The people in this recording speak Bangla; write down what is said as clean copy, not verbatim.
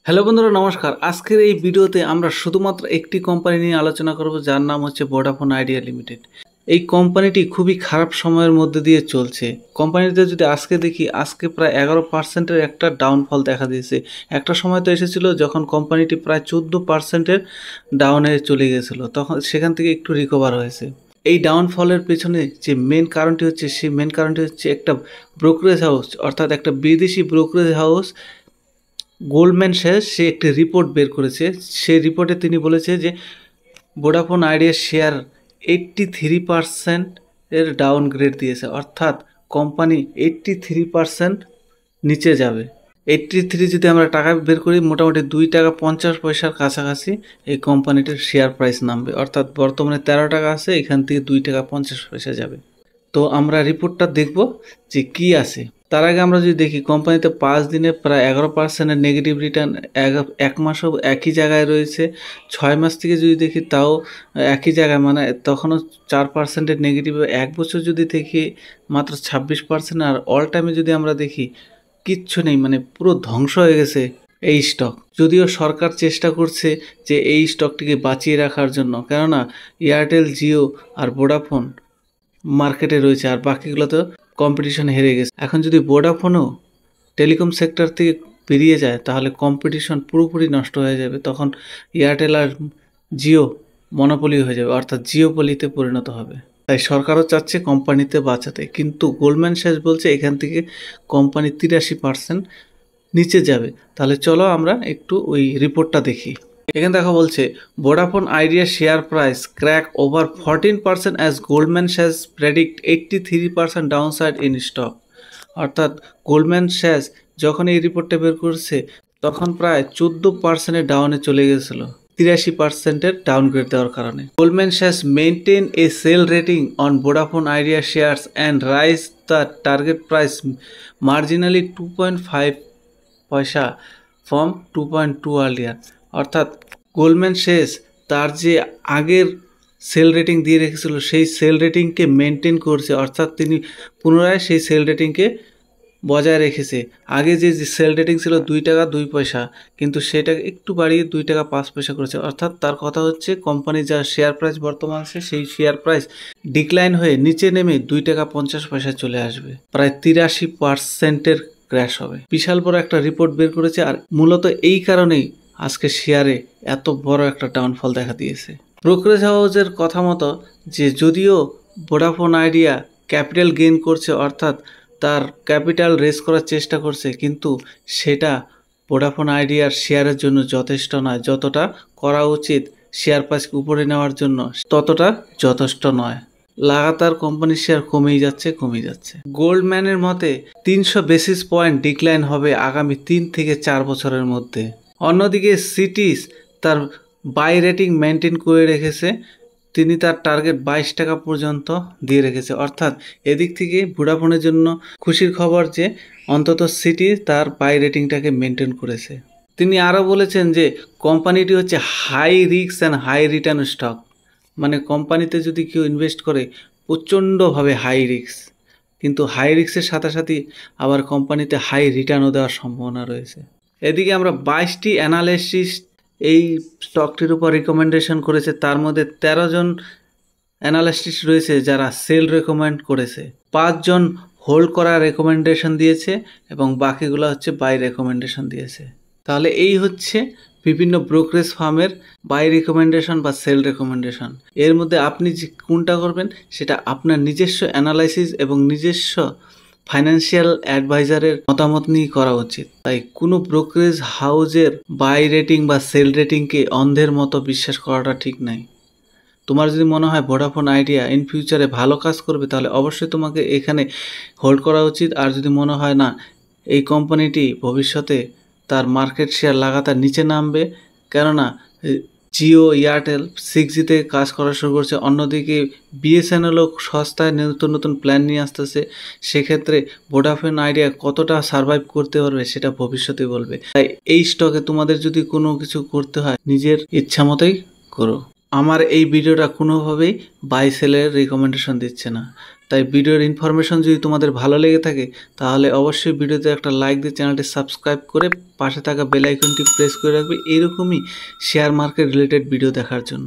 হ্যালো বন্ধুরা, নমস্কার। আজকের এই ভিডিওতে আমরা শুধুমাত্র একটি কোম্পানি নিয়ে আলোচনা করব, যার নাম হচ্ছে ভোডাফোন আইডিয়া লিমিটেড। এই কোম্পানিটি খুবই খারাপ সময়ের মধ্যে দিয়ে চলছে। কোম্পানিতে যদি আজকে দেখি, আজকে প্রায় 11% একটা ডাউনফল দেখা দিয়েছে। একটা সময় তো এসেছিল যখন কোম্পানিটি প্রায় 14% ডাউনে চলে গেছিলো, তখন সেখান থেকে একটু রিকভার হয়েছে। এই ডাউনফলের পেছনে যে মেন কারণটি হচ্ছে, সেই মেন কারণটি হচ্ছে একটা ব্রোকারেজ হাউস, অর্থাৎ একটা বিদেশি ব্রোকারেজ হাউস গোল্ডম্যান স্যাচ সে একটি রিপোর্ট বের করেছে। সেই রিপোর্টে তিনি বলেছে যে ভোডাফোন আইডিয়ার শেয়ার 83% এর ডাউনগ্রেড দিয়েছে, অর্থাৎ কোম্পানি 83% নিচে যাবে। 83 যদি আমরা টাকা বের করি, মোটামুটি 2 টাকা 50 পয়সার কাছাকাছি এই কোম্পানিটির শেয়ার প্রাইস নামবে, অর্থাৎ বর্তমানে 13 টাকা আছে, এখান থেকে 2 টাকা 50 পয়সা যাবে। তো আমরা রিপোর্টটা দেখব যে কি আছে। তার আগে আমরা যদি দেখি, কোম্পানিতে 5 দিনে প্রায় 11% নেগেটিভ রিটার্ন, এক মাসও একই জায়গায় রয়েছে। 6 মাস থেকে যদি দেখি তাও একই জায়গায়, মানে তখনও 4% নেগেটিভ। 1 বছর যদি দেখি মাত্র 26%। আর অল টাইমে যদি আমরা দেখি কিচ্ছু নেই, মানে পুরো ধ্বংস হয়ে গেছে এই স্টক। যদিও সরকার চেষ্টা করছে যে এই স্টকটিকে বাঁচিয়ে রাখার জন্য, কেননা এয়ারটেল, জিও আর ভোডাফোন মার্কেটে রয়েছে, আর বাকিগুলোতে কম্পিটিশন হেরে গেছে। এখন যদি ভোডাফোনও টেলিকম সেক্টর থেকে বেরিয়ে যায়, তাহলে কম্পিটিশন পুরোপুরি নষ্ট হয়ে যাবে। তখন এয়ারটেল আর জিও মনোপলি হয়ে যাবে, অর্থাৎ জিওপলিতে পরিণত হবে। তাই সরকারও চাচ্ছে কোম্পানিতে বাঁচাতে, কিন্তু গোল্ডম্যান স্যাচ বলছে এখান থেকে কোম্পানি 83% নিচে যাবে। তাহলে চলো আমরা একটু ওই রিপোর্টটা দেখি। এখানে দেখা বলছে, Vodafone idea share price crack over 14% as Goldman স্যাচ predict 83% downside in stock. অর্থাৎ গোল্ডম্যান স্যাচ যখন এই রিপোর্টটা বের করছে, তখন প্রায় 14% ডাউনে চলে গেছিলো, 83% ডাউনগ্রেড দেওয়ার কারণে। Goldman Sachs maintain a sell rating on Vodafone Idea shares and raise the target price marginally 2.5 paise from 2.2 earlier. অর্থাৎ গোল্ডম্যান স্যাচ তার যে আগের সেল রেটিং দিয়ে রেখেছিল, সেই সেল রেটিংকে মেনটেন করছে, অর্থাৎ তিনি পুনরায় সেই সেল রেটিংকে বজায় রেখেছে। আগে যে সেল রেটিং ছিল 2 টাকা 2 পয়সা, কিন্তু সেটাকে একটু বাড়িয়ে 2 টাকা 5 পয়সা করেছে। অর্থাৎ তার কথা হচ্ছে, কোম্পানির যা শেয়ার প্রাইস বর্তমান আছে, সেই শেয়ার প্রাইস ডিক্লাইন হয়ে নিচে নেমে 2 টাকা 50 পয়সা চলে আসবে, প্রায় 83% ক্র্যাশ হবে। বিশাল বড় একটা রিপোর্ট বের করেছে, আর মূলত এই কারণেই আজকে শেয়ারে এত বড় একটা ডাউনফল দেখা দিয়েছে। ব্রোকারেজ হাউসের কথা মতো, যে যদিও ভোডাফোন আইডিয়া ক্যাপিটাল গেইন করছে, অর্থাৎ তার ক্যাপিটাল রেজ করার চেষ্টা করছে, কিন্তু সেটা ভোডাফোন আইডিয়ার শেয়ারের জন্য যথেষ্ট নয়। যতটা করা উচিত শেয়ার প্রাইসকে উপরে নেওয়ার জন্য, ততটা যথেষ্ট নয়। লাগাতার কোম্পানির শেয়ার কমেই যাচ্ছে। গোল্ডম্যানের মতে 300 বেসিস পয়েন্ট ডিক্লাইন হবে আগামী 3 থেকে 4 বছরের মধ্যে। অন্যদিকে সিটিস তার বাই রেটিং মেনটেন করে রেখেছে, তিনি তার টার্গেট 22 টাকা পর্যন্ত দিয়ে রেখেছে। অর্থাৎ এদিক থেকে ভোডাফোনের জন্য খুশির খবর যে অন্তত সিটি তার বাই রেটিংটাকে মেনটেন করেছে। তিনি আরও বলেছেন যে কোম্পানিটি হচ্ছে high risk and high return stock, মানে কোম্পানিতে যদি কেউ ইনভেস্ট করে প্রচণ্ডভাবে হাই রিস্ক, কিন্তু হাই রিস্কের সাথে সাথে আবার কোম্পানিতে হাই রিটার্নও দেওয়ার সম্ভাবনা রয়েছে। এদিকে আমরা 22টি অ্যানালিস্ট এই স্টকটির উপর রিকমেন্ডেশন করেছে, তার মধ্যে 13 জন অ্যানালিস্ট রয়েছে যারা সেল রেকমেন্ড করেছে, 5 জন হোল্ড করার রেকমেন্ডেশন দিয়েছে, এবং বাকিগুলো হচ্ছে বাই রেকমেন্ডেশন দিয়েছে। তাহলে এই হচ্ছে বিভিন্ন ব্রোকারেজ ফার্মের বাই রেকমেন্ডেশন বা সেল রেকমেন্ডেশন। এর মধ্যে আপনি যে কোনটা করবেন, সেটা আপনার নিজস্ব অ্যানালাইসিস এবং নিজস্ব ফাইন্যান্সিয়াল অ্যাডভাইজারের মতামত নিয়ে করা উচিত। তাই কোনো ব্রোকারেজ হাউজের বাই রেটিং বা সেল রেটিংকে অন্ধের মতো বিশ্বাস করাটা ঠিক নাই। তোমার যদি মনে হয় ভোডাফোন আইডিয়া ইন ফিউচারে ভালো কাজ করবে, তাহলে অবশ্যই তোমাকে এখানে হোল্ড করা উচিত। আর যদি মনে হয় না, এই কোম্পানিটি ভবিষ্যতে তার মার্কেট শেয়ার লাগাতার নিচে নামবে, কেননা জিও, এয়ারটেল 6Gতে কাজ করা শুরু করছে, অন্যদিকে বিএসএনএলও সস্তায় নতুন প্ল্যান নিয়ে আসতেছে, সেক্ষেত্রে ভোডাফোন আইডিয়া কতটা সার্ভাইভ করতে পারবে সেটা ভবিষ্যতে বলবে। তাই এই স্টকে তোমাদের যদি কোনো কিছু করতে হয়, নিজের ইচ্ছা মতোই করো। আমার এই ভিডিওটা কোনোভাবেই বাই সেলের রিকমেন্ডেশন দিচ্ছে না। তাই ভিডিওর ইনফরমেশন যদি তোমাদের ভালো লেগে থাকে তাহলে অবশ্যই ভিডিওতে একটা লাইক দিয়ে চ্যানেলটি সাবস্ক্রাইব করে পাশে থাকা বেল আইকনটি প্রেস করে রাখবে এরকমই শেয়ার মার্কেট রিলেটেড ভিডিও দেখার জন্য।